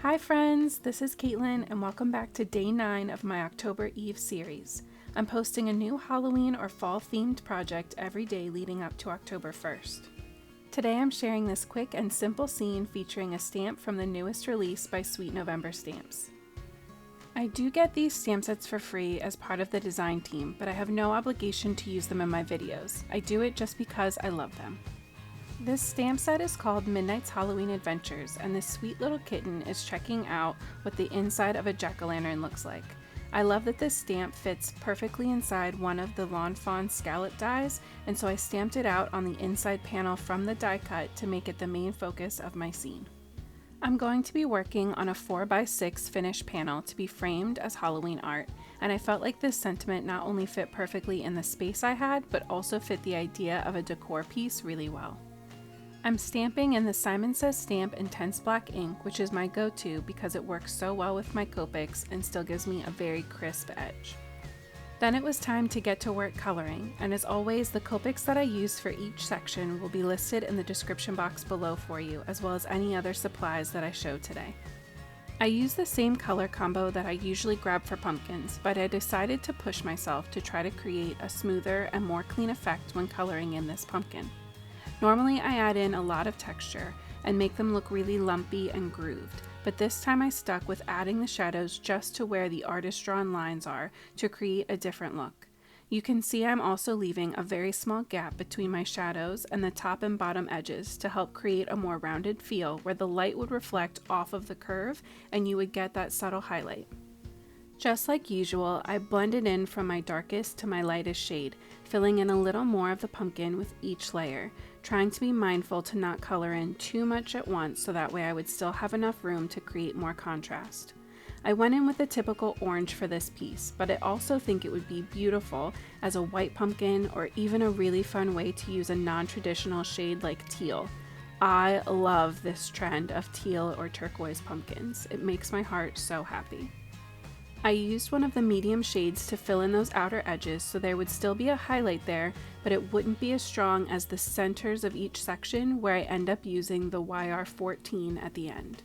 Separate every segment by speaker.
Speaker 1: Hi friends, this is Caitlin and welcome back to day 9 of my October Eve series. I'm posting a new Halloween or fall themed project every day leading up to October 1st. Today I'm sharing this quick and simple scene featuring a stamp from the newest release by Sweet November Stamps. I do get these stamp sets for free as part of the design team, but I have no obligation to use them in my videos. I do it just because I love them. This stamp set is called Midnight's Halloween Adventures, and this sweet little kitten is checking out what the inside of a jack-o'-lantern looks like. I love that this stamp fits perfectly inside one of the Lawnfawn Scalloped dies, and so I stamped it out on the inside panel from the die cut to make it the main focus of my scene. I'm going to be working on a 4x6 finished panel to be framed as Halloween art, and I felt like this sentiment not only fit perfectly in the space I had, but also fit the idea of a decor piece really well. I'm stamping in the Simon Says Stamp Intense Black ink, which is my go-to because it works so well with my Copics and still gives me a very crisp edge. Then it was time to get to work coloring, and as always, the Copics that I used for each section will be listed in the description box below for you, as well as any other supplies that I show today. I use the same color combo that I usually grab for pumpkins, but I decided to push myself to try to create a smoother and more clean effect when coloring in this pumpkin. Normally I add in a lot of texture and make them look really lumpy and grooved, but this time I stuck with adding the shadows just to where the artist-drawn lines are to create a different look. You can see I'm also leaving a very small gap between my shadows and the top and bottom edges to help create a more rounded feel where the light would reflect off of the curve and you would get that subtle highlight. Just like usual, I blended in from my darkest to my lightest shade, filling in a little more of the pumpkin with each layer, trying to be mindful to not color in too much at once so that way I would still have enough room to create more contrast. I went in with a typical orange for this piece, but I also think it would be beautiful as a white pumpkin or even a really fun way to use a non-traditional shade like teal. I love this trend of teal or turquoise pumpkins. It makes my heart so happy. I used one of the medium shades to fill in those outer edges so there would still be a highlight there, but it wouldn't be as strong as the centers of each section where I end up using the YR14 at the end.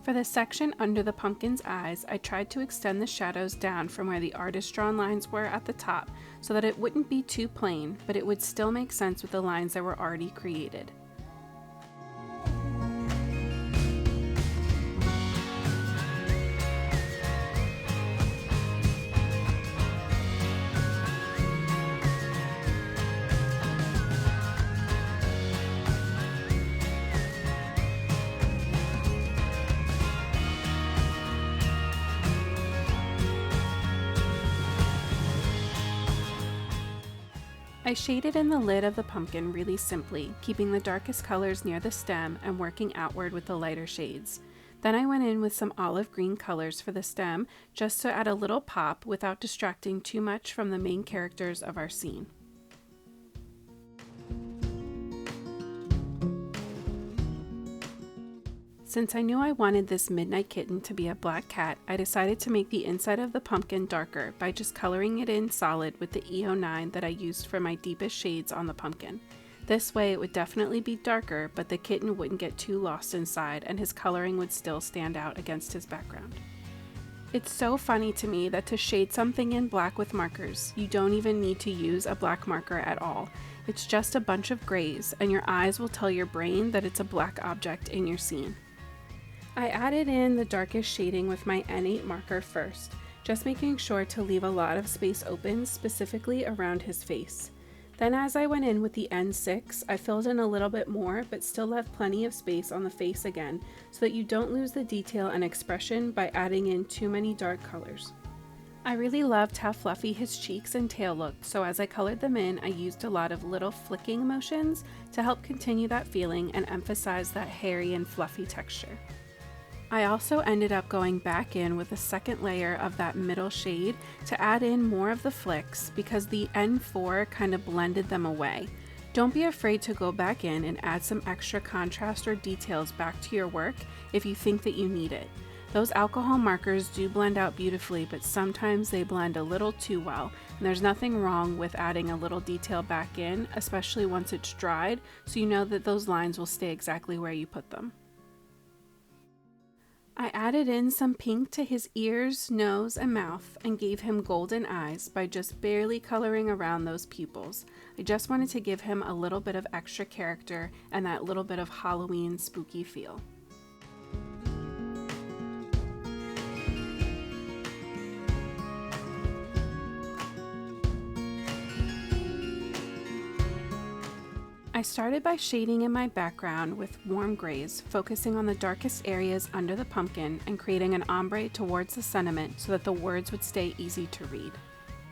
Speaker 1: For the section under the pumpkin's eyes, I tried to extend the shadows down from where the artist-drawn lines were at the top so that it wouldn't be too plain, but it would still make sense with the lines that were already created. I shaded in the lid of the pumpkin really simply, keeping the darkest colors near the stem and working outward with the lighter shades. Then I went in with some olive green colors for the stem just to add a little pop without distracting too much from the main characters of our scene. Since I knew I wanted this midnight kitten to be a black cat, I decided to make the inside of the pumpkin darker by just coloring it in solid with the E09 that I used for my deepest shades on the pumpkin. This way it would definitely be darker, but the kitten wouldn't get too lost inside and his coloring would still stand out against his background. It's so funny to me that to shade something in black with markers, you don't even need to use a black marker at all. It's just a bunch of grays and your eyes will tell your brain that it's a black object in your scene. I added in the darkest shading with my N8 marker first, just making sure to leave a lot of space open specifically around his face. Then as I went in with the N6, I filled in a little bit more but still left plenty of space on the face again so that you don't lose the detail and expression by adding in too many dark colors. I really loved how fluffy his cheeks and tail looked, so as I colored them in, I used a lot of little flicking motions to help continue that feeling and emphasize that hairy and fluffy texture. I also ended up going back in with a second layer of that middle shade to add in more of the flicks because the N4 kind of blended them away. Don't be afraid to go back in and add some extra contrast or details back to your work if you think that you need it. Those alcohol markers do blend out beautifully, but sometimes they blend a little too well, and there's nothing wrong with adding a little detail back in, especially once it's dried, so you know that those lines will stay exactly where you put them. I added in some pink to his ears, nose, and mouth and gave him golden eyes by just barely coloring around those pupils. I just wanted to give him a little bit of extra character and that little bit of Halloween spooky feel. I started by shading in my background with warm grays, focusing on the darkest areas under the pumpkin and creating an ombre towards the sentiment so that the words would stay easy to read.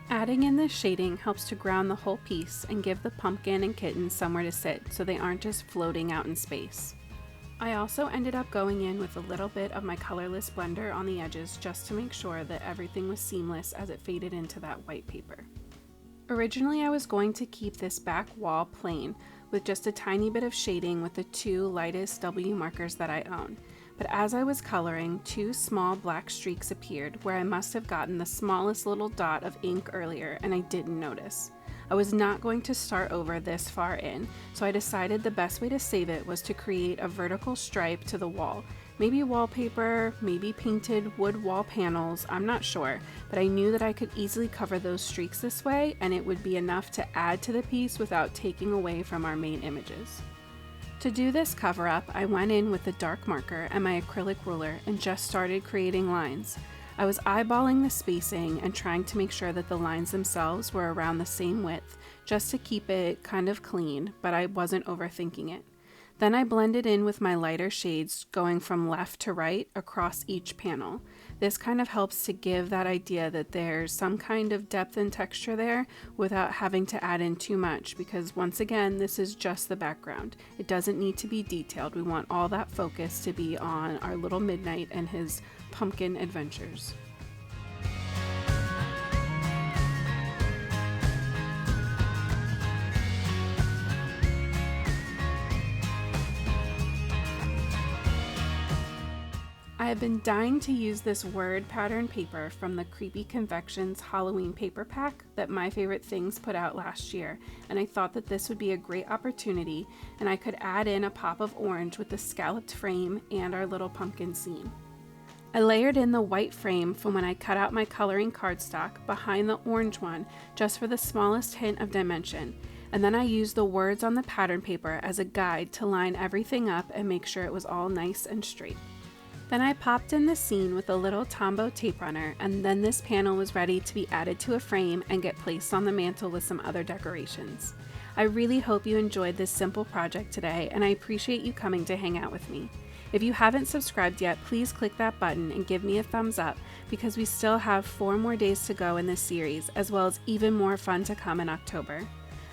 Speaker 1: Adding in this shading helps to ground the whole piece and give the pumpkin and kitten somewhere to sit so they aren't just floating out in space. I also ended up going in with a little bit of my colorless blender on the edges just to make sure that everything was seamless as it faded into that white paper. Originally I was going to keep this back wall plain, with just a tiny bit of shading with the two lightest W markers that I own. But as I was coloring, two small black streaks appeared where I must have gotten the smallest little dot of ink earlier and I didn't notice. I was not going to start over this far in, so I decided the best way to save it was to create a vertical stripe to the wall. Maybe wallpaper, maybe painted wood wall panels, I'm not sure, but I knew that I could easily cover those streaks this way and it would be enough to add to the piece without taking away from our main images. To do this cover up, I went in with the dark marker and my acrylic ruler and just started creating lines. I was eyeballing the spacing and trying to make sure that the lines themselves were around the same width, just to keep it kind of clean, but I wasn't overthinking it. Then I blended in with my lighter shades going from left to right across each panel. This kind of helps to give that idea that there's some kind of depth and texture there without having to add in too much, because once again, this is just the background. It doesn't need to be detailed. We want all that focus to be on our little Midnight and his pumpkin adventures. I have been dying to use this word pattern paper from the Creepy Confections Halloween paper pack that My Favorite Things put out last year, and I thought that this would be a great opportunity and I could add in a pop of orange with the scalloped frame and our little pumpkin scene. I layered in the white frame from when I cut out my coloring cardstock behind the orange one just for the smallest hint of dimension, and then I used the words on the pattern paper as a guide to line everything up and make sure it was all nice and straight. Then I popped in the scene with a little Tombow tape runner, and then this panel was ready to be added to a frame and get placed on the mantle with some other decorations. I really hope you enjoyed this simple project today, and I appreciate you coming to hang out with me. If you haven't subscribed yet, please click that button and give me a thumbs up, because we still have 4 more days to go in this series, as well as even more fun to come in October.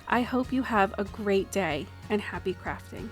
Speaker 1: I hope you have a great day and happy crafting.